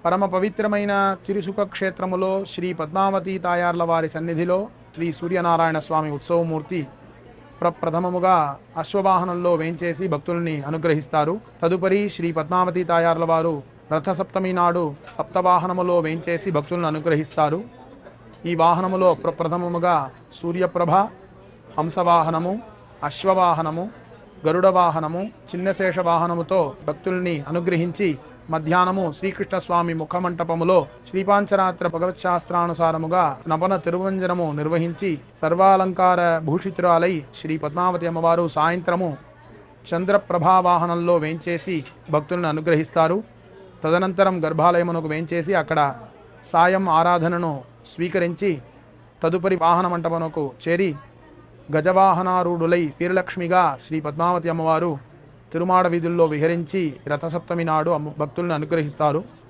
పరమ పవిత్రమైన తిరుసుక క్షేత్రములో శ్రీ పద్మావతి తాయార్ల వారి సన్నిధిలో శ్రీ సూర్యనారాయణ స్వామి ఉత్సవమూర్తి ప్రప్రథమముగా అశ్వవాహనంలో వేంచేసి భక్తుల్ని అనుగ్రహిస్తారు. తదుపరి శ్రీ పద్మావతి తాయార్ల వారు రథసప్తమి నాడు సప్తవాహనములో వేంచేసి భక్తులను అనుగ్రహిస్తారు. ఈ వాహనములో ప్రప్రథమముగా సూర్యప్రభ, హంసవాహనము, అశ్వవాహనము, గరుడ వాహనము, చిన్నశేష వాహనముతో భక్తుల్ని అనుగ్రహించి మధ్యాహ్నము శ్రీకృష్ణస్వామి ముఖమంటపములో శ్రీపాంచరాత్ర భగవత్శాస్త్రానుసారముగా నపన తిరువంజనము నిర్వహించి సర్వాలంకార భూషితురాలై శ్రీ పద్మావతి అమ్మవారు సాయంత్రము చంద్రప్రభావాహనంలో వేంచేసి భక్తులను అనుగ్రహిస్తారు. తదనంతరం గర్భాలయమునకు వేంచేసి అక్కడ సాయం ఆరాధనను స్వీకరించి తదుపరి వాహన మంటపమునకు చేరి గజవాహనారూఢులై వీరలక్ష్మిగా శ్రీ పద్మావతి అమ్మవారు తిరుమాడ వీధుల్లో విహరించి రథసప్తమి నాడు భక్తులను అనుగ్రహిస్తారు.